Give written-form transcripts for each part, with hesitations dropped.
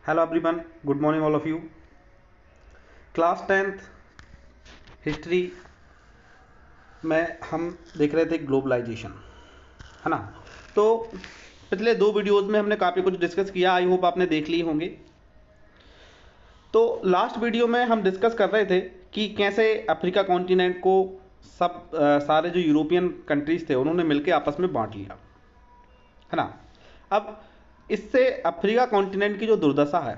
Hello everyone, good morning all of you. Class 10th history में हम देख रहे थे ग्लोबलाइजेशन, है ना। तो पिछले दो वीडियोस में हमने काफ़ी कुछ डिस्कस किया, आई होप आपने देख ली होंगे। तो लास्ट वीडियो में हम डिस्कस कर रहे थे कि कैसे अफ्रीका कॉन्टिनेंट को सारे जो यूरोपियन कंट्रीज थे उन्होंने मिलकर आपस में बांट लिया, है ना। अब इससे अफ्रीका कॉन्टिनेंट की जो दुर्दशा है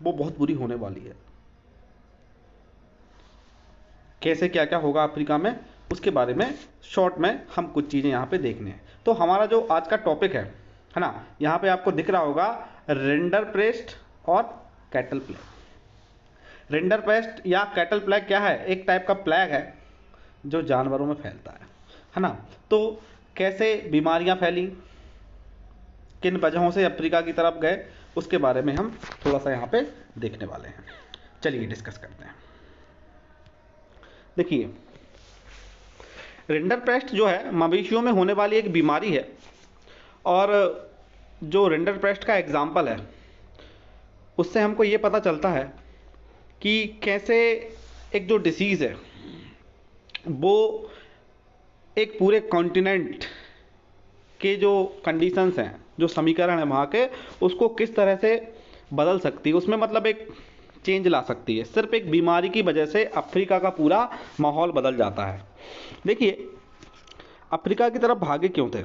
वो बहुत बुरी होने वाली है। कैसे क्या क्या होगा अफ्रीका में, उसके बारे में शॉर्ट में हम कुछ चीज़ें यहाँ पे देखने हैं। तो हमारा जो आज का टॉपिक है ना, यहाँ पे आपको दिख रहा होगा रिंडरपेस्ट और कैटल प्लेग। रिंडरपेस्ट या कैटल प्लेग क्या है? एक टाइप का प्लेग है जो जानवरों में फैलता है ना। तो कैसे बीमारियाँ फैली, किन वजहों से अफ्रीका की तरफ गए, उसके बारे में हम थोड़ा सा यहाँ पे देखने वाले हैं। चलिए डिस्कस करते हैं। देखिए, रिंडरपेस्ट जो है मवेशियों में होने वाली एक बीमारी है, और जो रिंडरपेस्ट का एग्जाम्पल है उससे हमको ये पता चलता है कि कैसे एक जो डिसीज़ है वो एक पूरे कॉन्टिनेंट के जो कंडीशंस हैं, जो समीकरण है वहाँ के, उसको किस तरह से बदल सकती है, उसमें मतलब एक चेंज ला सकती है। सिर्फ एक बीमारी की वजह से अफ्रीका का पूरा माहौल बदल जाता है। देखिए, अफ्रीका की तरफ भागे क्यों थे?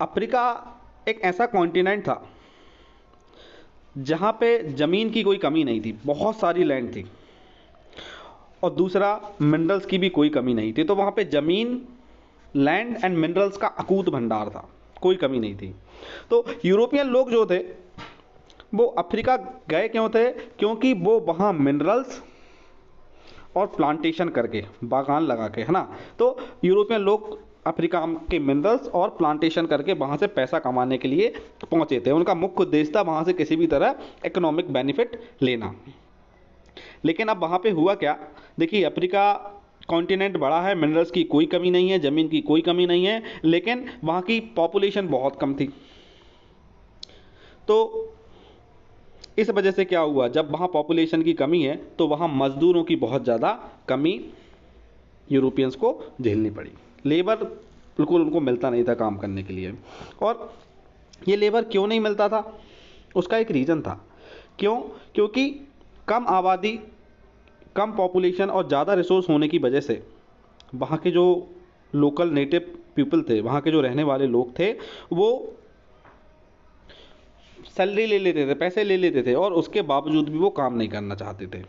अफ्रीका एक ऐसा कॉन्टिनेंट था जहाँ पे ज़मीन की कोई कमी नहीं थी, बहुत सारी लैंड थी, और दूसरा मिनरल्स की भी कोई कमी नहीं थी। तो वहाँ पे ज़मीन, लैंड एंड मिनरल्स का अकूत भंडार था, कोई कमी नहीं थी। तो यूरोपियन लोग जो थे वो अफ्रीका गए क्यों थे? क्योंकि वो वहाँ मिनरल्स और प्लांटेशन करके, बागान लगा के, है ना। तो यूरोपियन लोग अफ्रीका के मिनरल्स और प्लांटेशन करके वहाँ से पैसा कमाने के लिए पहुँचे थे। उनका मुख्य उद्देश्य था वहाँ से किसी भी तरह इकोनॉमिक बेनिफिट लेना। लेकिन अब वहाँ पे हुआ क्या? देखिए, अफ्रीका कॉन्टिनेंट बड़ा है, मिनरल्स की कोई कमी नहीं है, ज़मीन की कोई कमी नहीं है, लेकिन वहाँ की पॉपुलेशन बहुत कम थी। तो इस वजह से क्या हुआ, जब वहाँ पॉपुलेशन की कमी है तो वहाँ मज़दूरों की बहुत ज़्यादा कमी यूरोपियंस को झेलनी पड़ी। लेबर बिल्कुल उनको मिलता नहीं था काम करने के लिए। और ये लेबर क्यों नहीं मिलता था? उसका एक रीज़न था। क्यों? क्योंकि कम आबादी, कम पॉपुलेशन और ज़्यादा रिसोर्स होने की वजह से वहाँ के जो लोकल नेटिव पीपल थे, वहाँ के जो रहने वाले लोग थे, वो सैलरी ले लेते थे, पैसे ले लेते थे, और उसके बावजूद भी वो काम नहीं करना चाहते थे।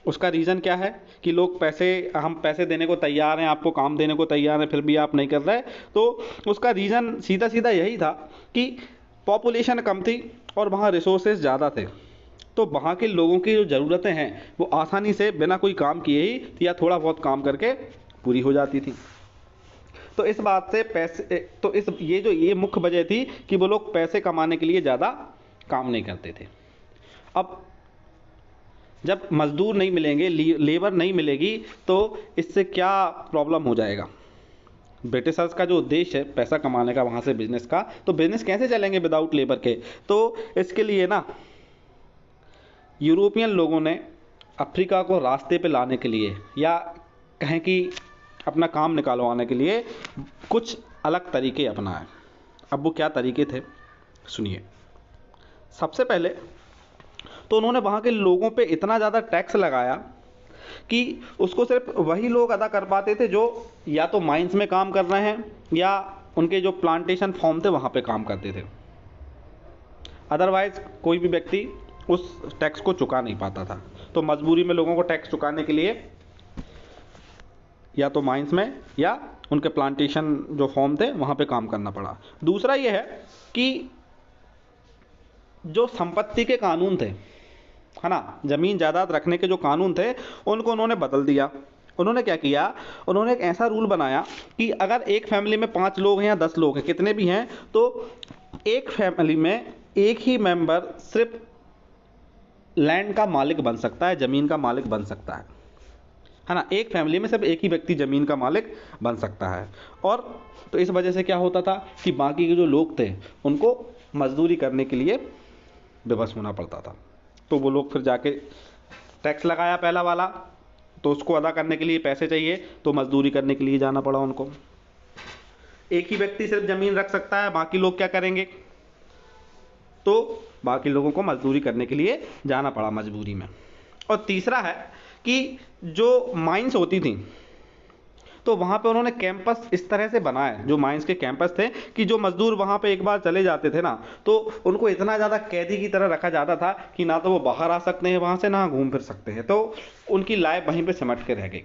उसका रीज़न क्या है कि लोग हम पैसे देने को तैयार हैं, आपको काम देने को तैयार हैं, फिर भी आप नहीं कर रहे। तो उसका रीज़न सीधा सीधा यही था कि पॉपुलेशन कम थी और वहाँ रिसोर्सेज ज़्यादा थे। तो वहाँ के लोगों की जो ज़रूरतें हैं वो आसानी से बिना कोई काम किए ही या थोड़ा बहुत काम करके पूरी हो जाती थी। तो इस बात से पैसे, तो ये मुख्य वजह थी कि वो लोग पैसे कमाने के लिए ज़्यादा काम नहीं करते थे। अब जब मज़दूर नहीं मिलेंगे, लेबर नहीं मिलेगी, तो इससे क्या प्रॉब्लम हो जाएगा? ब्रिटिशर्स का जो उद्देश्य है पैसा कमाने का वहाँ से बिजनेस का, तो बिजनेस कैसे चलेंगे विदाउट लेबर के? तो इसके लिए ना यूरोपियन लोगों ने अफ्रीका को रास्ते पे लाने के लिए, या कहें कि अपना काम निकालवाने के लिए, कुछ अलग तरीके अपनाए। अब वो क्या तरीके थे, सुनिए। सबसे पहले तो उन्होंने वहाँ के लोगों पे इतना ज़्यादा टैक्स लगाया कि उसको सिर्फ वही लोग अदा कर पाते थे जो या तो माइंस में काम कर रहे हैं या उनके जो प्लांटेशन फॉर्म थे वहाँ पे काम करते थे। अदरवाइज कोई भी व्यक्ति उस टैक्स को चुका नहीं पाता था। तो मजबूरी में लोगों को टैक्स चुकाने के लिए या तो माइंस में या उनके प्लांटेशन जो फॉर्म थे वहाँ पे काम करना पड़ा। दूसरा ये है कि जो संपत्ति के कानून थे, है ना, ज़मीन जायदाद रखने के जो कानून थे, उनको उन्होंने बदल दिया। उन्होंने क्या किया? उन्होंने एक ऐसा रूल बनाया कि अगर एक फैमिली में 5 लोग हैं या 10 लोग हैं, कितने भी हैं, तो एक फैमिली में एक ही मेंबर सिर्फ लैंड का मालिक बन सकता है, ज़मीन का मालिक बन सकता है ना। एक फैमिली में सिर्फ एक ही व्यक्ति ज़मीन का मालिक बन सकता है। और तो इस वजह से क्या होता था कि बाकी के जो लोग थे उनको मजदूरी करने के लिए बेबस होना पड़ता था। तो वो लोग फिर जाके टैक्स लगाया पहला वाला, तो उसको अदा करने के लिए पैसे चाहिए, तो मजदूरी करने के लिए जाना पड़ा उनको। एक ही व्यक्ति सिर्फ ज़मीन रख सकता है, बाकी लोग क्या करेंगे, तो बाकी लोगों को मजदूरी करने के लिए जाना पड़ा मजबूरी में। और तीसरा है कि जो माइंस होती थी, तो वहाँ पे उन्होंने कैंपस इस तरह से बनाए, जो माइंस के कैंपस थे, कि जो मजदूर वहाँ पे एक बार चले जाते थे ना, तो उनको इतना ज़्यादा कैदी की तरह रखा जाता था कि ना तो वो बाहर आ सकते हैं वहाँ से, ना घूम फिर सकते हैं। तो उनकी लाइफ वहीं पे सिमट के रह गई।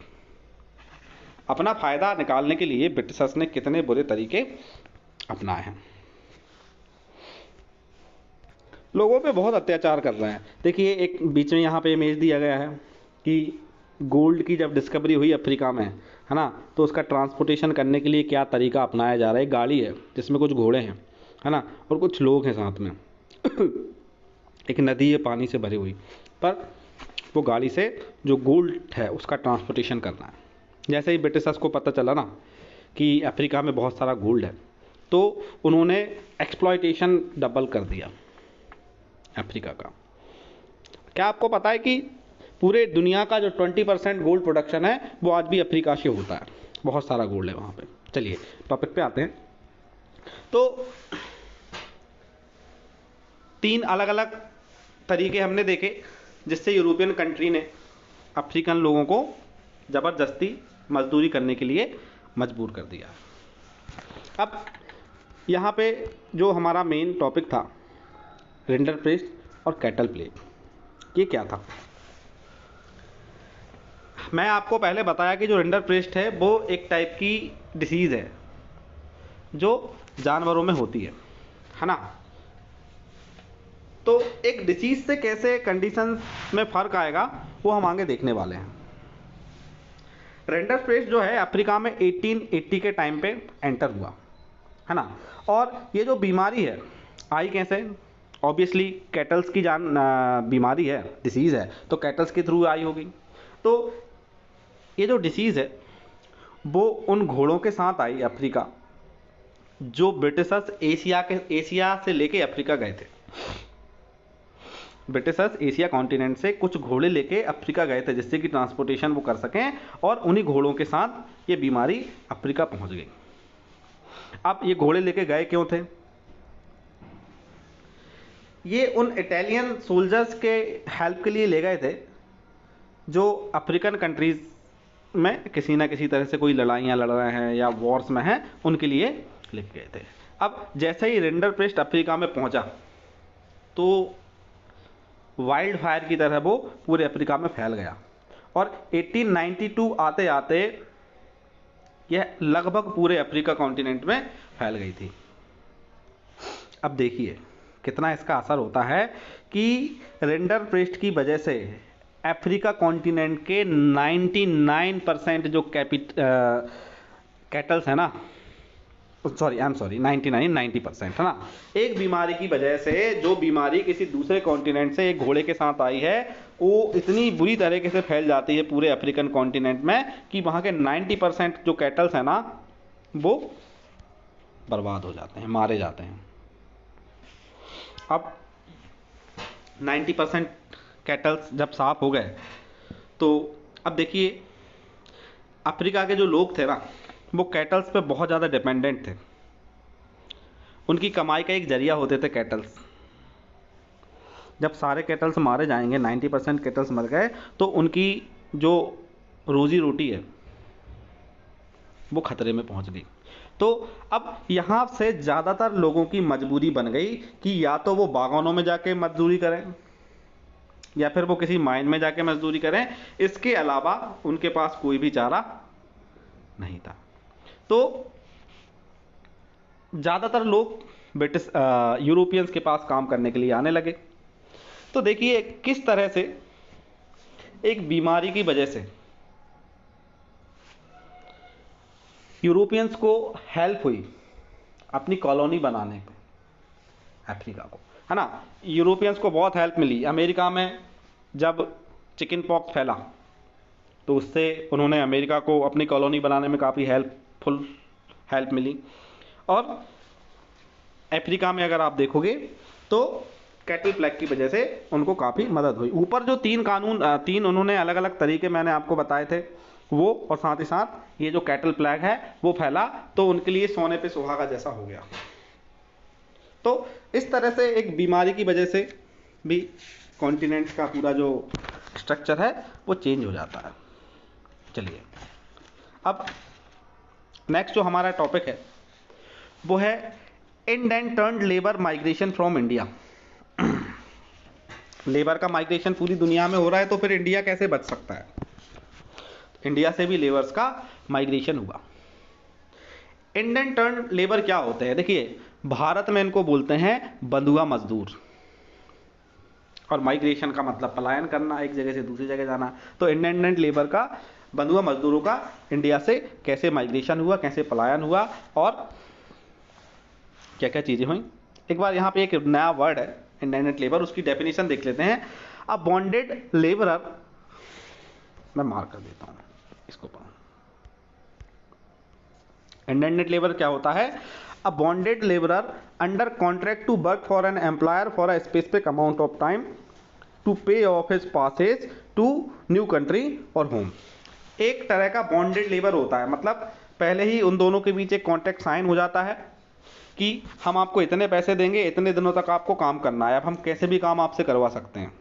अपना फ़ायदा निकालने के लिए ब्रिटिशर्स ने कितने बुरे तरीके अपनाए हैं। लोगों पे बहुत अत्याचार कर रहे हैं। देखिए, एक बीच में यहाँ पे इमेज दिया गया है कि गोल्ड की जब डिस्कवरी हुई अफ्रीका में, है ना, तो उसका ट्रांसपोर्टेशन करने के लिए क्या तरीका अपनाया जा रहा है। एक गाड़ी है जिसमें कुछ घोड़े हैं, है ना, और कुछ लोग हैं साथ में। एक नदी है पानी से भरी हुई, पर वो गाड़ी से जो गोल्ड है उसका ट्रांसपोर्टेशन करना है। जैसे ही ब्रिटिशर्स को पता चला ना कि अफ्रीका में बहुत सारा गोल्ड है, तो उन्होंने एक्सप्लॉयटेशन डबल कर दिया अफ्रीका का। क्या आपको पता है कि पूरे दुनिया का जो 20% गोल्ड प्रोडक्शन है वो आज भी अफ्रीका से होता है। बहुत सारा गोल्ड है वहाँ पे। चलिए टॉपिक पे आते हैं। तो 3 अलग अलग तरीके हमने देखे जिससे यूरोपियन कंट्री ने अफ्रीकन लोगों को ज़बरदस्ती मजदूरी करने के लिए मजबूर कर दिया। अब यहाँ पे जो हमारा मेन टॉपिक था, रिंडरपेस्ट और कैटल प्लेग, ये क्या था। मैं आपको पहले बताया कि जो रिंडरपेस्ट है वो एक टाइप की डिसीज़ है जो जानवरों में होती है ना। तो एक डिसीज़ से कैसे कंडीशंस में फ़र्क आएगा वो हम आगे देखने वाले हैं। रिंडरपेस्ट जो है अफ्रीका में 1880 के टाइम पे एंटर हुआ, है ना। और ये जो बीमारी है आई कैसे, ऑब्वियसली कैटल्स की बीमारी है, डिसीज़ है, तो कैटल्स के थ्रू आई होगी। तो ये जो डिसीज़ है वो उन घोड़ों के साथ आई अफ्रीका, जो ब्रिटिशर्स एशिया से लेके अफ्रीका गए थे। ब्रिटिशर्स एशिया कॉन्टिनेंट से कुछ घोड़े लेके अफ्रीका गए थे जिससे कि ट्रांसपोर्टेशन वो कर सकें, और उन्हीं घोड़ों के साथ ये बीमारी अफ्रीका पहुंच गई। अब ये घोड़े लेके गए क्यों थे, ये उन इटालियन सोल्जर्स के हेल्प के लिए ले गए थे जो अफ्रीकन कंट्रीज़ में किसी ना किसी तरह से कोई लड़ाइयाँ लड़ रहे हैं या वॉर्स में हैं, उनके लिए लेके गए थे। अब जैसे ही रिंडरपेस्ट अफ्रीका में पहुंचा तो वाइल्ड फायर की तरह वो पूरे अफ्रीका में फैल गया, और 1892 आते आते यह लगभग पूरे अफ्रीका कॉन्टिनेंट में फैल गई थी। अब देखिए कितना इसका असर होता है कि रिंडरपेस्ट की वजह से अफ्रीका कॉन्टिनेंट के 99% जो कैटल्स है ना, 90% है ना, एक बीमारी की वजह से, जो बीमारी किसी दूसरे कॉन्टिनेंट से एक घोड़े के साथ आई है, वो इतनी बुरी तरीके से फैल जाती है पूरे अफ्रीकन कॉन्टिनेंट में कि वहाँ के 90% जो कैटल्स हैं ना वो बर्बाद हो जाते हैं, मारे जाते हैं। अब 90% कैटल्स जब साफ हो गए तो अब देखिए अफ्रीका के जो लोग थे ना वो कैटल्स पे बहुत ज़्यादा डिपेंडेंट थे। उनकी कमाई का एक जरिया होते थे कैटल्स। जब सारे कैटल्स मारे जाएंगे, 90% कैटल्स मर गए, तो उनकी जो रोजी रोटी है वो खतरे में पहुंच गई। तो अब यहाँ से ज़्यादातर लोगों की मजबूरी बन गई कि या तो वो बागानों में जाके मजदूरी करें या फिर वो किसी माइन में जाके मजदूरी करें, इसके अलावा उनके पास कोई भी चारा नहीं था। तो ज़्यादातर लोग ब्रिटिश यूरोपियंस के पास काम करने के लिए आने लगे। तो देखिए किस तरह से एक बीमारी की वजह से यूरोपियंस को हेल्प हुई अपनी कॉलोनी बनाने को, अफ्रीका को, है ना। यूरोपियंस को बहुत हेल्प मिली। अमेरिका में जब चिकन पॉक्स फैला तो उससे उन्होंने अमेरिका को अपनी कॉलोनी बनाने में काफ़ी हेल्प मिली। और अफ्रीका में अगर आप देखोगे तो कैटल प्लेग की वजह से उनको काफ़ी मदद हुई। ऊपर जो तीन उन्होंने अलग अलग तरीके मैंने आपको बताए थे वो, और साथ ही साथ ये जो कैटल प्लेग है वो फैला, तो उनके लिए सोने पे सुहागा जैसा हो गया। तो इस तरह से एक बीमारी की वजह से भी कॉन्टिनेंट का पूरा जो स्ट्रक्चर है वो चेंज हो जाता है। चलिए, अब नेक्स्ट जो हमारा टॉपिक है वो है indentured labour migration from India. Labour का माइग्रेशन पूरी दुनिया में हो रहा है, तो फिर इंडिया कैसे बच सकता है? इंडिया से भी लेबर्स का माइग्रेशन हुआ। इंडेंटर्ड लेबर क्या होते हैं? देखिए, भारत में इनको बोलते हैं बंधुआ मजदूर, और माइग्रेशन का मतलब पलायन करना, एक जगह से दूसरी जगह जाना। तो इंडेंटर्ड लेबर का, बंधुआ मजदूरों का इंडिया से कैसे माइग्रेशन हुआ, कैसे पलायन हुआ, और क्या क्या चीज़ें हुई। एक बार यहाँ पे एक नया वर्ड है इंडेंटर्ड लेबर, उसकी डेफिनेशन देख लेते हैं। अ बॉन्डेड लेबरर, मैं मार्क कर देता हूँ इसको। इंडेंटर्ड लेबर क्या होता है? A bonded labourer under contract to work for an employer for a specific amount of time to pay off his passage to new country और होम। एक तरह का बॉन्डेड लेबर होता है, मतलब पहले ही उन दोनों के बीच एक कॉन्ट्रैक्ट साइन हो जाता है कि हम आपको इतने पैसे देंगे, इतने दिनों तक आपको काम करना है। अब हम कैसे भी काम आपसे करवा सकते हैं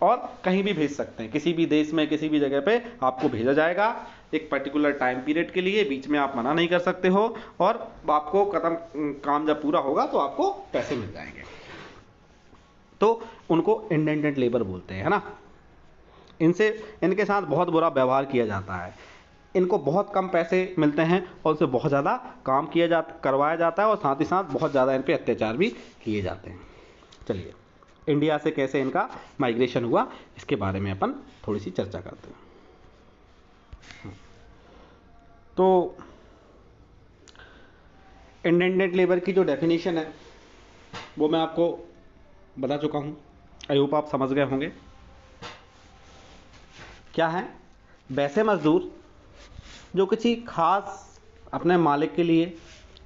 और कहीं भी भेज सकते हैं, किसी भी देश में किसी भी जगह पे आपको भेजा जाएगा एक पर्टिकुलर टाइम पीरियड के लिए, बीच में आप मना नहीं कर सकते हो, और आपको काम जब पूरा होगा तो आपको पैसे मिल जाएंगे। तो उनको इंडेंटर्ड लेबर बोलते हैं, है ना। इनके साथ बहुत बुरा व्यवहार किया जाता है, इनको बहुत कम पैसे मिलते हैं और उनसे बहुत ज़्यादा काम करवाया जाता है, और साथ ही साथ बहुत ज़्यादा इन पे अत्याचार भी किए जाते हैं। चलिए, इंडिया से कैसे इनका माइग्रेशन हुआ इसके बारे में अपन थोड़ी सी चर्चा करते हैं। तो इंडेंटर्ड लेबर की जो डेफिनेशन है वो मैं आपको बता चुका हूँ, आई होप आप समझ गए होंगे। क्या है? वैसे मजदूर जो किसी खास अपने मालिक के लिए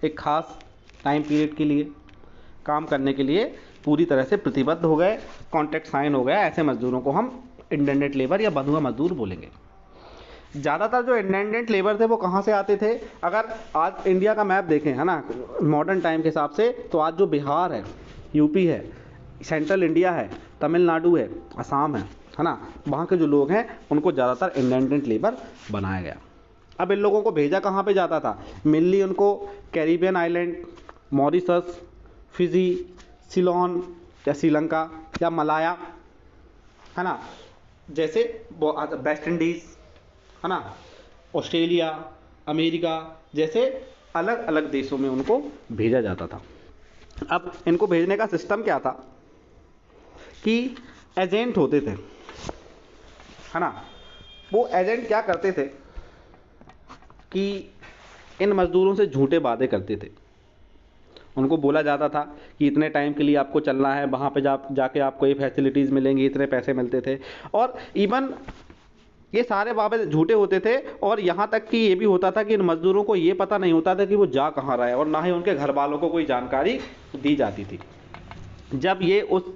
एक खास टाइम पीरियड के लिए काम करने के लिए पूरी तरह से प्रतिबद्ध हो गए, कॉन्ट्रैक्ट साइन हो गया, ऐसे मजदूरों को हम इंडेंटर्ड लेबर या बंधुआ मजदूर बोलेंगे। ज़्यादातर जो इंडेंटर्ड लेबर थे वो कहाँ से आते थे? अगर आज इंडिया का मैप देखें, है ना, मॉडर्न टाइम के हिसाब से, तो आज जो बिहार है, यूपी है, सेंट्रल इंडिया है, तमिलनाडु है, असम है ना, वहाँ के जो लोग हैं उनको ज़्यादातर इंडेंटर्ड लेबर बनाया गया। अब इन लोगों को भेजा कहाँ पे जाता था? मेनली उनको Caribbean island, Mauritius, Fiji, Ceylon या श्रीलंका या मलाया, है ना, जैसे वेस्ट इंडीज़, है ना, ऑस्ट्रेलिया, अमेरिका जैसे अलग अलग देशों में उनको भेजा जाता था। अब इनको भेजने का सिस्टम क्या था कि एजेंट होते थे, है ना। वो एजेंट क्या करते थे कि इन मज़दूरों से झूठे वादे करते थे। उनको बोला जाता था कि इतने टाइम के लिए आपको चलना है, वहाँ पे जाके आपको ये फैसिलिटीज़ मिलेंगी, इतने पैसे मिलते थे, और इवन ये सारे वादे झूठे होते थे। और यहाँ तक कि ये भी होता था कि इन मज़दूरों को ये पता नहीं होता था कि वो जा कहाँ रहे, और ना ही उनके घर वालों को कोई जानकारी दी जाती थी। जब ये उस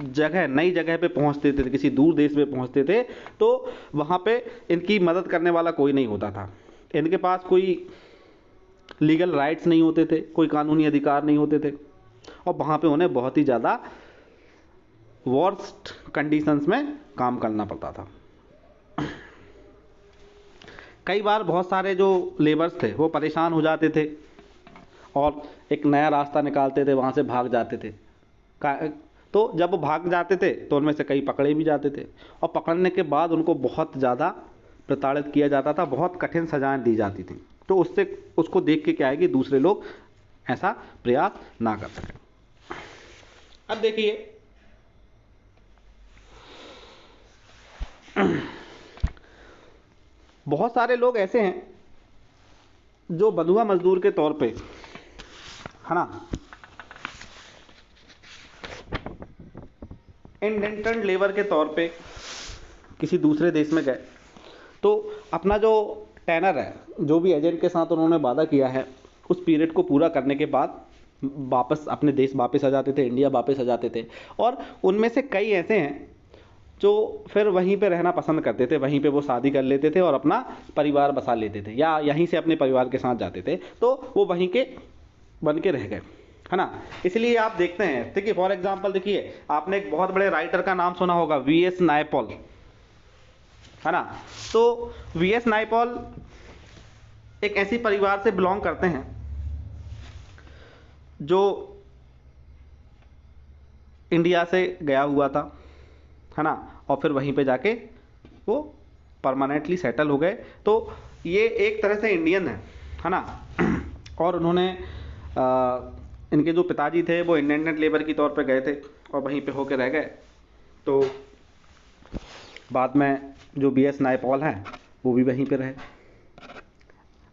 जगह, नई जगह पे पहुँचते थे, किसी दूर देश में पहुँचते थे, तो वहाँ पे इनकी मदद करने वाला कोई नहीं होता था। इनके पास कोई लीगल राइट्स नहीं होते थे, कोई कानूनी अधिकार नहीं होते थे, और वहाँ पे उन्हें बहुत ही ज़्यादा वर्स्ट कंडीशंस में काम करना पड़ता था। कई बार बहुत सारे जो लेबर्स थे वो परेशान हो जाते थे और एक नया रास्ता निकालते थे, वहाँ से भाग जाते थे। तो जब वो भाग जाते थे तो उनमें से कई पकड़े भी जाते थे, और पकड़ने के बाद उनको बहुत ज़्यादा प्रताड़ित किया जाता था, बहुत कठिन सजाएं दी जाती थी। तो उसको देख के क्या है कि दूसरे लोग ऐसा प्रयास ना कर सकें। अब देखिए, बहुत सारे लोग ऐसे हैं जो बंधुआ मजदूर के तौर पे, है ना, इंडेंटर्ड लेबर के तौर पे किसी दूसरे देश में गए, तो अपना जो टेनर है, जो भी एजेंट के साथ उन्होंने वादा किया है, उस पीरियड को पूरा करने के बाद वापस अपने देश वापस आ जाते थे, इंडिया वापस आ जाते थे। और उनमें से कई ऐसे हैं जो फिर वहीं पे रहना पसंद करते थे, वहीं पे वो शादी कर लेते थे और अपना परिवार बसा लेते थे, या यहीं से अपने परिवार के साथ जाते थे, तो वो वहीं के बन के रह गए, है ना। इसलिए आप देखते हैं, देखिए फॉर एग्जांपल, देखिए आपने एक बहुत बड़े राइटर का नाम सुना होगा, वीएस नायपॉल, है ना। तो वीएस नायपॉल एक ऐसी परिवार से बिलोंग करते हैं जो इंडिया से गया हुआ था, है ना, और फिर वहीं पे जाके वो परमानेंटली सेटल हो गए। तो ये एक तरह से इंडियन है ना। और उन्होंने इनके जो पिताजी थे वो इंडेंटेड लेबर की तौर पे गए थे और वहीं पे होके रह गए। तो बाद में जो वीएस नायपॉल हैं वो भी वहीं पे रहे।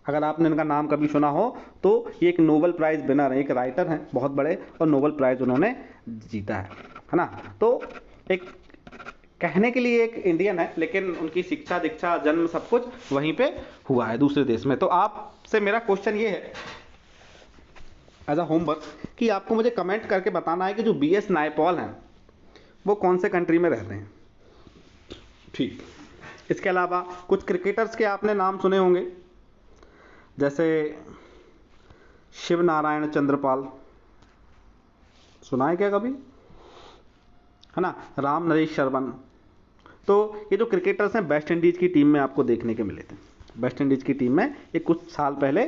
अगर आपने इनका नाम कभी सुना हो तो ये एक नोबेल प्राइज़ विनर है, एक राइटर हैं बहुत बड़े, और नोबेल प्राइज़ उन्होंने जीता है ना। तो एक कहने के लिए एक इंडियन है, लेकिन उनकी शिक्षा दीक्षा जन्म सब कुछ वहीं पे हुआ है दूसरे देश में। तो आपसे मेरा क्वेश्चन ये है एज अ होमवर्क कि आपको मुझे कमेंट करके बताना है कि जो वीएस नायपॉल हैं वो कौन से कंट्री में रहते हैं। ठीक, इसके अलावा कुछ क्रिकेटर्स के आपने नाम सुने होंगे, जैसे शिव नारायण चंद्रपाल, सुना है क्या कभी, है ना, राम नरेश शर्मन। तो ये जो क्रिकेटर्स हैं वेस्ट इंडीज़ की टीम में आपको देखने के मिले थे। वेस्ट इंडीज़ की टीम में ये कुछ साल पहले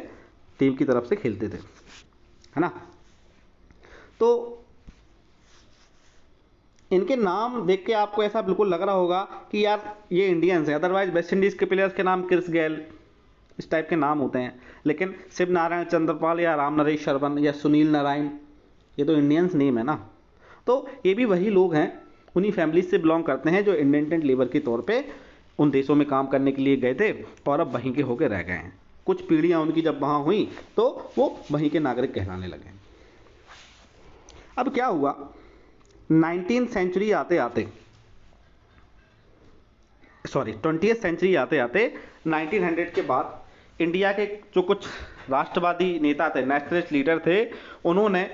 टीम की तरफ से खेलते थे, है ना। तो इनके नाम देख के आपको ऐसा बिल्कुल लग रहा होगा कि यार ये इंडियंस है, अदरवाइज वेस्ट इंडीज़ के प्लेयर्स के नाम क्रिस गेल, इस टाइप के नाम होते हैं। लेकिन शिव नारायण चंद्रपाल या राम नरेश शर्मन या सुनील नारायण, ये तो इंडियंस नेम है ना। तो ये भी वही लोग हैं, उन्हीं फैमिलीज से बिलोंग करते हैं जो इंडेंटेड लेबर के तौर पे उन देशों में काम करने के लिए गए थे और अब वहीं के होके रह गए हैं। कुछ पीढ़ियां उनकी जब वहाँ हुई तो वो वहीं के नागरिक कहलाने लगे। अब क्या हुआ, 19th सेंचुरी आते आते, सॉरी 20th सेंचुरी आते आते 1900 के बाद इंडिया के जो कुछ राष्ट्रवादी नेता थे, नेशनलिस्ट लीडर थे, उन्होंने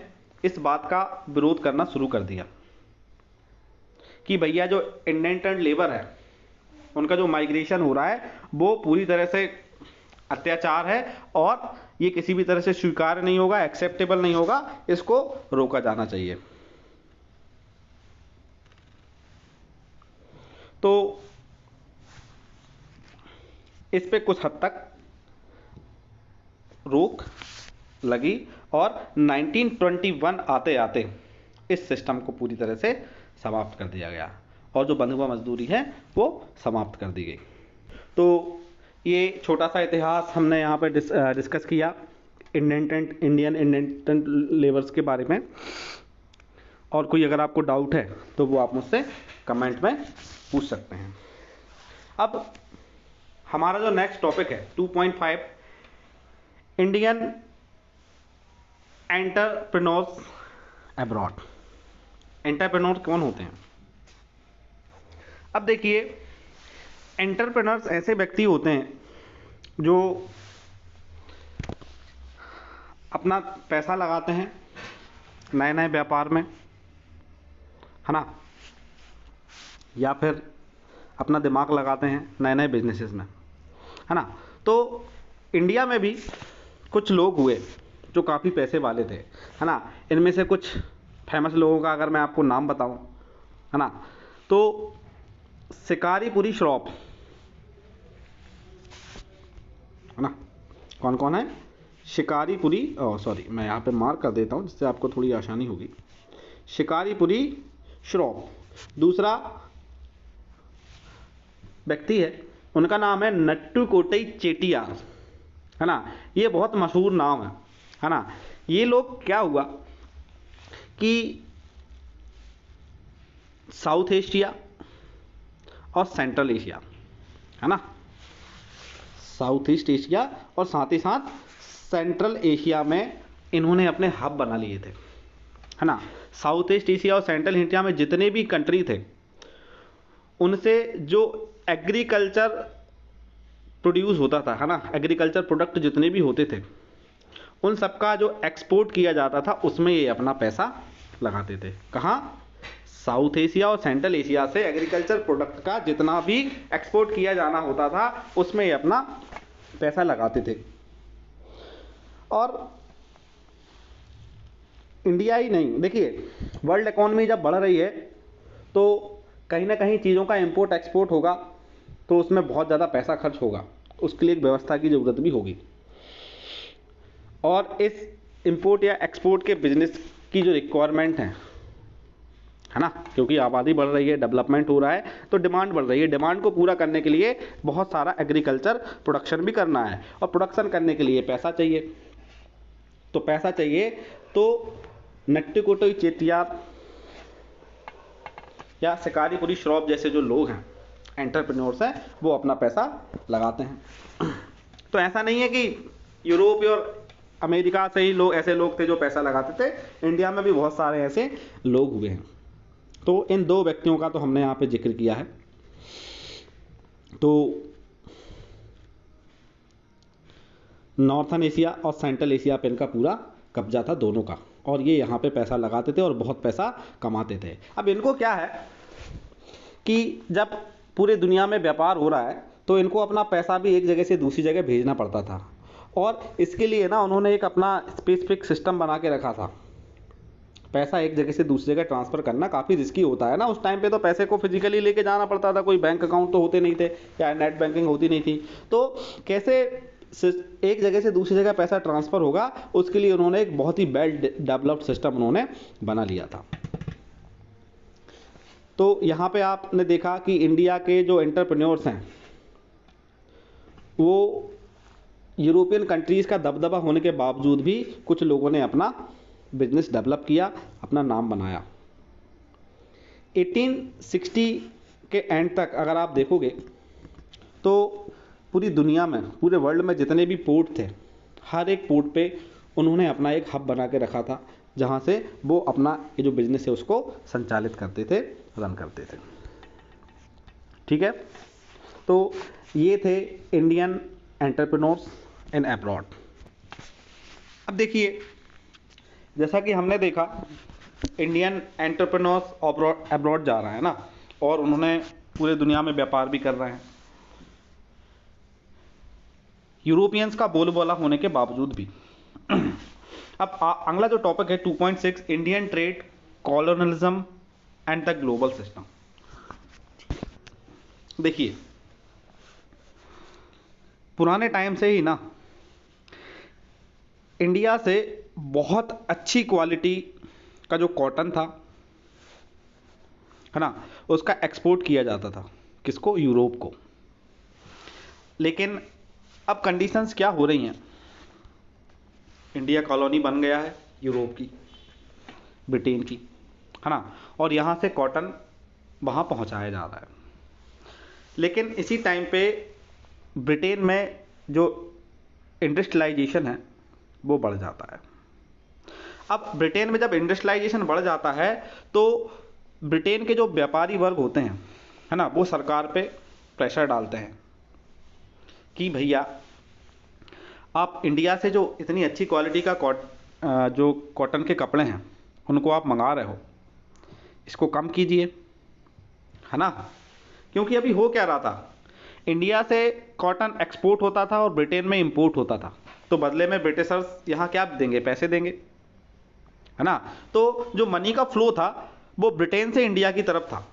इस बात का विरोध करना शुरू कर दिया कि भैया जो इंडेंटेड लेबर है उनका जो माइग्रेशन हो रहा है वो पूरी तरह से अत्याचार है और ये किसी भी तरह से स्वीकार्य नहीं होगा, एक्सेप्टेबल नहीं होगा, इसको रोका जाना चाहिए। तो इस पे कुछ हद तक रोक लगी और 1921 आते आते इस सिस्टम को पूरी तरह से समाप्त कर दिया गया और जो बंधुआ मजदूरी है वो समाप्त कर दी गई। तो ये छोटा सा इतिहास हमने यहाँ पे डिस्कस किया इंडियन इंडेंटेड लेबर्स के बारे में। और कोई अगर आपको डाउट है तो वो आप मुझसे कमेंट में पूछ सकते हैं। अब हमारा जो नेक्स्ट टॉपिक है 2.5, इंडियन एंटरप्रेन्योर्स अब्रॉड। एंटरप्रेन्योर कौन होते हैं? अब देखिए, एंटरप्रेन्योर्स ऐसे व्यक्ति होते हैं जो अपना पैसा लगाते हैं नए नए व्यापार में, है ना, या फिर अपना दिमाग लगाते हैं नए नए बिजनेसेस में, है ना। तो इंडिया में भी कुछ लोग हुए जो काफ़ी पैसे वाले थे, है ना। इनमें से कुछ फेमस लोगों का अगर मैं आपको नाम बताऊं, है ना, तो शिकारीपुरी श्रॉफ, है ना, कौन कौन है? शिकारीपुरी, सॉरी मैं यहाँ पे मार्क कर देता हूँ जिससे आपको थोड़ी आसानी होगी। शिकारीपुरी श्रॉफ। दूसरा व्यक्ति है, उनका नाम है नट्टू कोटई चेटियार, है ना। ये बहुत मशहूर नाम है ना। ये लोग क्या हुआ कि साउथ एशिया और सेंट्रल एशिया, है ना, साउथ ईस्ट एशिया और साथ ही साथ सेंट्रल एशिया में इन्होंने अपने हब बना लिए थे, है ना। साउथ ईस्ट एशिया और सेंट्रल एशिया में जितने भी कंट्री थे उनसे जो एग्रीकल्चर प्रोड्यूस होता था, है ना, एग्रीकल्चर प्रोडक्ट जितने भी होते थे उन सबका जो एक्सपोर्ट किया जाता था उसमें ये अपना पैसा लगाते थे। कहाँ? साउथ एशिया और सेंट्रल एशिया से एग्रीकल्चर प्रोडक्ट का जितना भी एक्सपोर्ट किया जाना होता था उसमें ये अपना पैसा लगाते थे। और इंडिया ही नहीं, देखिए वर्ल्ड इकोनॉमी जब बढ़ रही है तो कहीं ना कहीं चीज़ों का इंपोर्ट एक्सपोर्ट होगा, तो उसमें बहुत ज़्यादा पैसा खर्च होगा, उसके लिए एक व्यवस्था की ज़रूरत भी होगी। और इस इंपोर्ट या एक्सपोर्ट के बिजनेस की जो रिक्वायरमेंट है ना, क्योंकि आबादी बढ़ रही है, डेवलपमेंट हो रहा है, तो डिमांड बढ़ रही है। डिमांड को पूरा करने के लिए बहुत सारा एग्रीकल्चर प्रोडक्शन भी करना है, और प्रोडक्शन करने के लिए पैसा चाहिए। तो पैसा चाहिए तो नट्टिकोटोई चेटियार या शिकारीपुरी श्रॉफ जैसे जो लोग हैं, एंटरप्रेन्योर्स हैं, वो अपना पैसा लगाते हैं। तो ऐसा नहीं है कि यूरोप और अमेरिका से ही लोग, ऐसे लोग थे जो पैसा लगाते थे, इंडिया में भी बहुत सारे ऐसे लोग हुए हैं। तो इन दो व्यक्तियों का तो हमने यहाँ पे जिक्र किया है। तो नॉर्थन एशिया और सेंट्रल एशिया पे इनका पूरा कब्जा था दोनों का, और ये यहाँ पे पैसा लगाते थे और बहुत पैसा कमाते थे। अब इनको क्या है कि जब पूरे दुनिया में व्यापार हो रहा है तो इनको अपना पैसा भी एक जगह से दूसरी जगह भेजना पड़ता था, और इसके लिए ना उन्होंने एक अपना स्पेसिफिक सिस्टम बना के रखा था। पैसा एक जगह से दूसरी जगह ट्रांसफ़र करना काफ़ी रिस्की होता है ना, उस टाइम पे तो पैसे को फिजिकली लेके जाना पड़ता था, कोई बैंक अकाउंट तो होते नहीं थे या नेट बैंकिंग होती नहीं थी। तो कैसे एक जगह से दूसरी जगह पैसा ट्रांसफ़र होगा, उसके लिए उन्होंने एक बहुत ही वेल डेवलप्ड सिस्टम उन्होंने बना लिया था। तो यहाँ पे आपने देखा कि इंडिया के जो एंटरप्रेन्योर्स हैं वो यूरोपियन कंट्रीज़ का दबदबा होने के बावजूद भी कुछ लोगों ने अपना बिजनेस डेवलप किया, अपना नाम बनाया। 1860 के एंड तक अगर आप देखोगे तो पूरी दुनिया में, पूरे वर्ल्ड में जितने भी पोर्ट थे, हर एक पोर्ट पे उन्होंने अपना एक हब बना के रखा था, जहाँ से वो अपना ये जो बिजनेस है उसको संचालित करते थे, रन करते थे। ठीक है, तो ये थे इंडियन एंटरप्रेन्योर्स इन अब्रॉड। अब देखिए, जैसा कि हमने देखा इंडियन एंटरप्रेन्योर्स अब्रॉड जा रहा है ना, और उन्होंने पूरे दुनिया में व्यापार भी कर रहे हैं, यूरोपियंस का बोलबाला होने के बावजूद भी। अब अगला जो टॉपिक है 2.6, Indian trade, colonialism and the global system. देखिए, पुराने टाइम से ही ना इंडिया से बहुत अच्छी क्वालिटी का जो कॉटन था, है ना, उसका एक्सपोर्ट किया जाता था। किसको? यूरोप को। लेकिन अब कंडीशंस क्या हो रही हैं, इंडिया कॉलोनी बन गया है यूरोप की, ब्रिटेन की, है ना, और यहाँ से कॉटन वहाँ पहुँचाया जा रहा है। लेकिन इसी टाइम पे ब्रिटेन में जो इंडस्ट्रियलाइजेशन है वो बढ़ जाता है। अब ब्रिटेन में जब इंडस्ट्रियलाइजेशन बढ़ जाता है तो ब्रिटेन के जो व्यापारी वर्ग होते हैं, है ना, वो सरकार पे प्रेशर डालते हैं कि भैया आप इंडिया से जो इतनी अच्छी क्वालिटी का जो कॉटन के कपड़े हैं उनको आप मंगा रहे हो, इसको कम कीजिए, है ना। क्योंकि अभी हो क्या रहा था, इंडिया से कॉटन एक्सपोर्ट होता था और ब्रिटेन में इंपोर्ट होता था, तो बदले में ब्रिटिशर्स यहाँ क्या देंगे? पैसे देंगे, है ना। तो जो मनी का फ्लो था वो ब्रिटेन से इंडिया की तरफ था।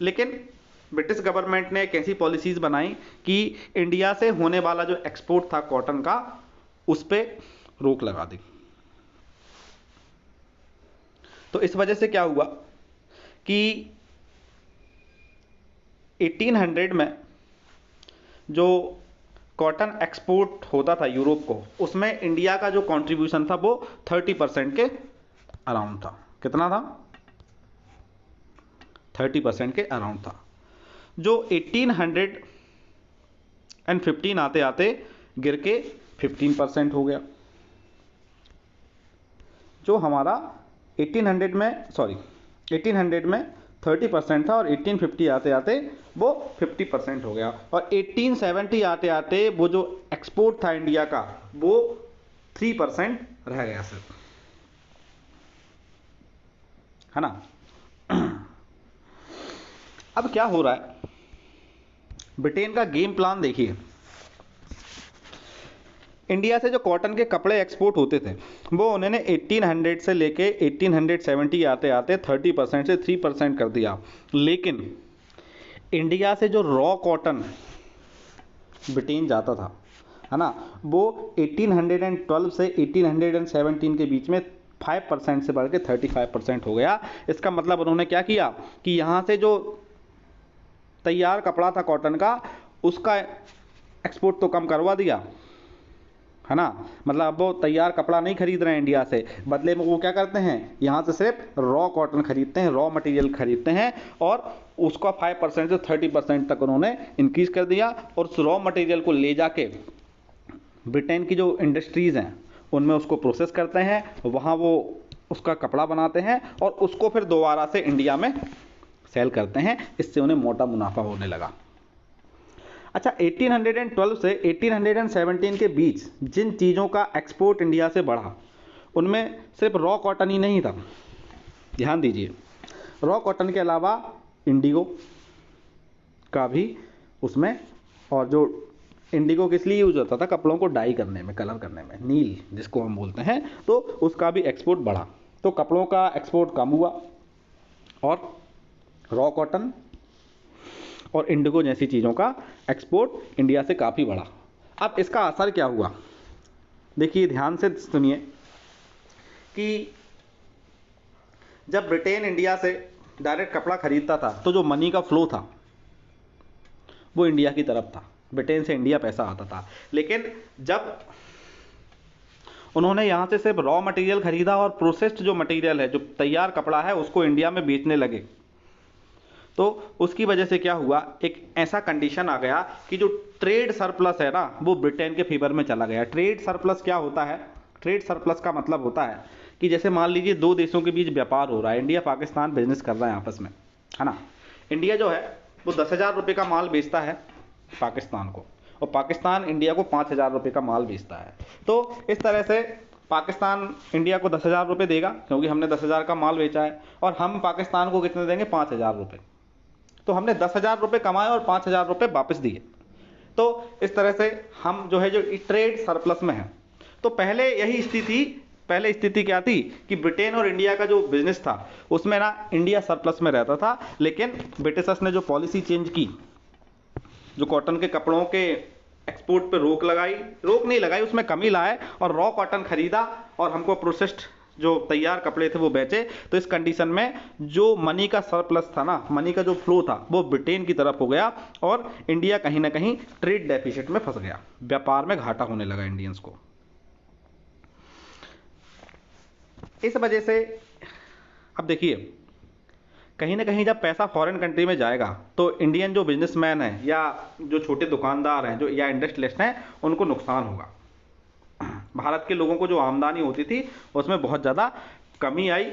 लेकिन ब्रिटिश गवर्नमेंट ने एक ऐसी पॉलिसीज़ बनाई कि इंडिया से होने वाला जो एक्सपोर्ट था कॉटन का, उस पर रोक लगा दी। तो इस वजह से क्या हुआ कि 1800 में जो कॉटन एक्सपोर्ट होता था यूरोप को, उसमें इंडिया का जो कंट्रीब्यूशन था वो 30% के अराउंड था। कितना था? 30% के अराउंड था, जो 1815 आते आते गिर के 15% हो गया। जो हमारा 1800 में 30% था और 1850 आते आते वो 50% हो गया, और 1870 आते आते वो जो एक्सपोर्ट था इंडिया का वो 3% रह गया सिर्फ, है ना। अब क्या हो रहा है, ब्रिटेन का गेम प्लान देखिए। इंडिया से जो कॉटन के कपड़े एक्सपोर्ट होते थे वो उन्होंने 1800 से लेके 1870 आते आते 30% से 3% कर दिया। लेकिन इंडिया से जो रॉ कॉटन ब्रिटेन जाता था, है ना, वो 1812 से 1817 के बीच में 5% से बढ़ के 35% हो गया। इसका मतलब उन्होंने क्या किया कि यहाँ से जो तैयार कपड़ा था कॉटन का, उसका एक्सपोर्ट तो कम करवा दिया, है ना। मतलब अब वो तैयार कपड़ा नहीं खरीद रहे हैं इंडिया से, बदले में वो क्या करते हैं, यहाँ से सिर्फ रॉ कॉटन खरीदते हैं, रॉ मटेरियल खरीदते हैं, और उसका 5% से 30% तक उन्होंने इंक्रीज कर दिया। और उस रॉ मटेरियल को ले जाके ब्रिटेन की जो इंडस्ट्रीज़ हैं उनमें उसको प्रोसेस करते हैं, वहाँ वो उसका कपड़ा बनाते हैं और उसको फिर दोबारा से इंडिया में सेल करते हैं। इससे उन्हें मोटा मुनाफा होने लगा। अच्छा, 1812 से 1817 के बीच जिन चीज़ों का एक्सपोर्ट इंडिया से बढ़ा उनमें सिर्फ रॉ कॉटन ही नहीं था। ध्यान दीजिए, रॉ कॉटन के अलावा इंडिगो का भी उसमें, और जो इंडिगो किस लिए यूज होता था, कपड़ों को डाई करने में, कलर करने में, नील जिसको हम बोलते हैं, तो उसका भी एक्सपोर्ट बढ़ा। तो कपड़ों का एक्सपोर्ट कम हुआ और रॉ कॉटन और इंडिगो जैसी चीज़ों का एक्सपोर्ट इंडिया से काफ़ी बढ़ा। अब इसका असर क्या हुआ, देखिए ध्यान से सुनिए कि जब ब्रिटेन इंडिया से डायरेक्ट कपड़ा खरीदता था तो जो मनी का फ्लो था वो इंडिया की तरफ था, ब्रिटेन से इंडिया पैसा आता था। लेकिन जब उन्होंने यहाँ से सिर्फ रॉ मटेरियल खरीदा और प्रोसेस्ड जो मटेरियल है, जो तैयार कपड़ा है, उसको इंडिया में बेचने लगे, तो उसकी वजह से क्या हुआ, एक ऐसा कंडीशन आ गया कि जो ट्रेड सरप्लस है ना, वो ब्रिटेन के फेवर में चला गया। ट्रेड सरप्लस क्या होता है, ट्रेड सरप्लस का मतलब होता है कि जैसे मान लीजिए दो देशों के बीच व्यापार हो रहा है, इंडिया पाकिस्तान बिजनेस कर रहा है आपस में, है ना। इंडिया जो है वो 10,000 रुपये का माल बेचता है पाकिस्तान को, और पाकिस्तान इंडिया को 5,000 रुपये का माल बेचता है। तो इस तरह से पाकिस्तान इंडिया को 10,000 रुपये देगा क्योंकि हमने 10,000 का माल बेचा है, और हम पाकिस्तान को कितने देंगे, 5,000 रुपये। तो हमने 10,000 रुपये कमाए और 5,000 रुपये वापस दिए। तो इस तरह से हम जो है जो ट्रेड सरप्लस में है। तो पहले यही स्थिति, पहले स्थिति क्या थी कि ब्रिटेन और इंडिया का जो बिजनेस था उसमें ना इंडिया सरप्लस में रहता था। लेकिन ब्रिटिशर्स ने जो पॉलिसी चेंज की, जो कॉटन के कपड़ों के एक्सपोर्ट पे रोक लगाई, रोक नहीं लगाई, उसमें कमी लाए और रॉ कॉटन खरीदा और हमको प्रोसेस्ड जो तैयार कपड़े थे वो बेचे। तो इस कंडीशन में जो मनी का सरप्लस था ना, मनी का जो फ्लो था वो ब्रिटेन की तरफ हो गया और इंडिया कहीं ना कहीं ट्रेड डेफिसिट में फंस गया, व्यापार में घाटा होने लगा इंडियंस को। इस वजह से अब देखिए, कहीं ना कहीं जब पैसा फॉरेन कंट्री में जाएगा तो इंडियन जो बिजनेसमैन है या जो छोटे दुकानदार हैं जो या इंडस्ट्रियलिस्ट हैं, उनको नुकसान होगा। भारत के लोगों को जो आमदनी होती थी उसमें बहुत ज़्यादा कमी आई।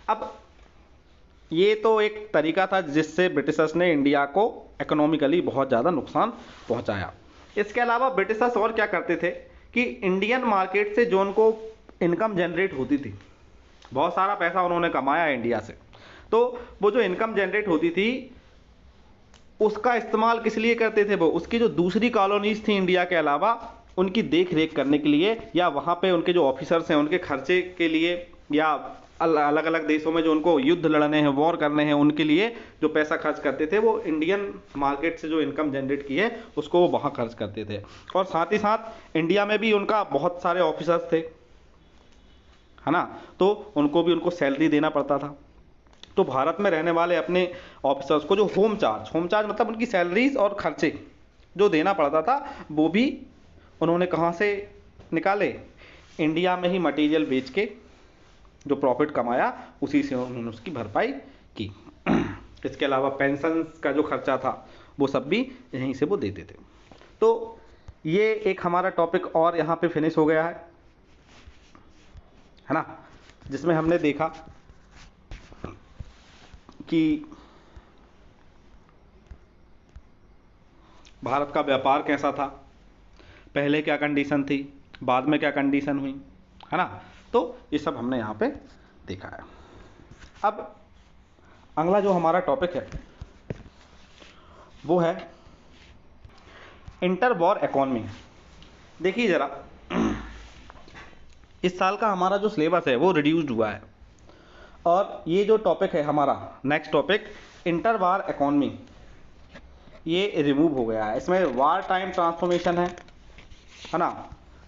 अब ये तो एक तरीका था जिससे ब्रिटिशर्स ने इंडिया को इकोनॉमिकली बहुत ज़्यादा नुकसान पहुंचाया। इसके अलावा ब्रिटिशर्स और क्या करते थे कि इंडियन मार्केट से जो उनको इनकम जनरेट होती थी, बहुत सारा पैसा उन्होंने कमाया इंडिया से, तो वो जो इनकम जनरेट होती थी उसका इस्तेमाल किस लिए करते थे, वो उसकी जो दूसरी कॉलोनीज थी इंडिया के अलावा उनकी देख रेख करने के लिए, या वहाँ पे उनके जो ऑफिसर्स हैं उनके खर्चे के लिए, या अलग अलग देशों में जो उनको युद्ध लड़ने हैं, वॉर करने हैं, उनके लिए जो पैसा खर्च करते थे वो इंडियन मार्केट से जो इनकम जनरेट की है उसको वो वहाँ खर्च करते थे। और साथ ही साथ इंडिया में भी उनका बहुत सारे ऑफिसर्स थे, है ना, तो उनको भी उनको सैलरी देना पड़ता था। तो भारत में रहने वाले अपने ऑफिसर्स को जो होम चार्ज मतलब उनकी सैलरीज और खर्चे जो देना पड़ता था, वो भी उन्होंने कहाँ से निकाले, इंडिया में ही मटेरियल बेच के जो प्रॉफिट कमाया उसी से उन्होंने उसकी भरपाई की। इसके अलावा पेंशन का जो खर्चा था वो सब भी यहीं से वो देते थे। तो ये एक हमारा टॉपिक और यहाँ पे फिनिश हो गया है ना, जिसमें हमने देखा कि भारत का व्यापार कैसा था, पहले क्या कंडीशन थी, बाद में क्या कंडीशन हुई, है ना। तो ये सब हमने यहाँ पे देखा है। अब अगला जो हमारा टॉपिक है वो है इंटर वॉर इकोनॉमी। देखिए ज़रा, इस साल का हमारा जो सिलेबस है वो रिड्यूस्ड हुआ है, और ये जो टॉपिक है हमारा next topic inter war economy, ये रिमूव हो गया है। इसमें वार टाइम ट्रांसफॉर्मेशन है ना,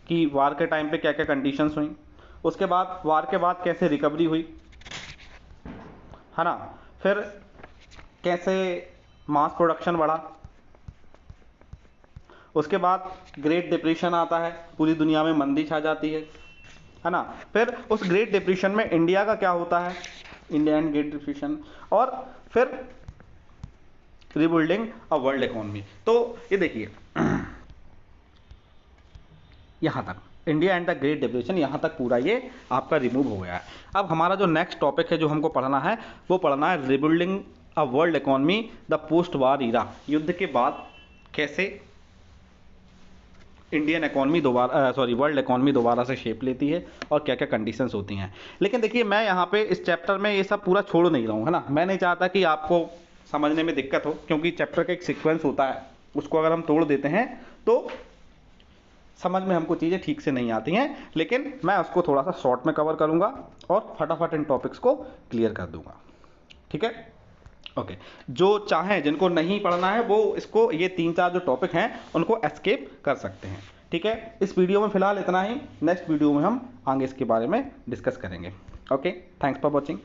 कि वार के टाइम पे क्या क्या कंडीशंस हुई, उसके बाद वार के बाद कैसे रिकवरी हुई, है ना, फिर कैसे मास प्रोडक्शन बढ़ा, उसके बाद ग्रेट डिप्रेशन आता है, पूरी दुनिया में मंदी छा जाती है ना। फिर उस ग्रेट डिप्रेशन में इंडिया का क्या होता है, इंडियन ग्रेट डिप्रेशन, और फिर रिबिल्डिंग अ वर्ल्ड इकोनॉमी। तो ये देखिए यहाँ तक India and the great depression, यहाँ तक पूरा ये आपका रिमूव हो गया है। अब हमारा जो नेक्स्ट टॉपिक है जो हमको पढ़ना है वो पढ़ना है rebuilding a world economy the post war era. युद्ध के बाद कैसे इंडियन इकोनॉमी दोबारा वर्ल्ड इकोनॉमी दोबारा से शेप लेती है और क्या क्या कंडीशंस होती हैं। लेकिन देखिए मैं यहाँ पे इस चैप्टर में ये सब पूरा छोड़ नहीं रहा हूँ, है ना। मैं नहीं चाहता कि आपको समझने में दिक्कत हो, क्योंकि चैप्टर का एक सीक्वेंस होता है, उसको अगर हम तोड़ देते हैं तो समझ में हमको चीज़ें ठीक से नहीं आती हैं। लेकिन मैं उसको थोड़ा सा शॉर्ट में कवर करूँगा और फटाफट इन टॉपिक्स को क्लियर कर दूँगा, ठीक है। ओके, जो चाहें जिनको नहीं पढ़ना है वो इसको ये 3-4 जो टॉपिक हैं उनको एस्केप कर सकते हैं, ठीक है। इस वीडियो में फिलहाल इतना ही, नेक्स्ट वीडियो में हम आगे इसके बारे में डिस्कस करेंगे। Okay, thanks for watching.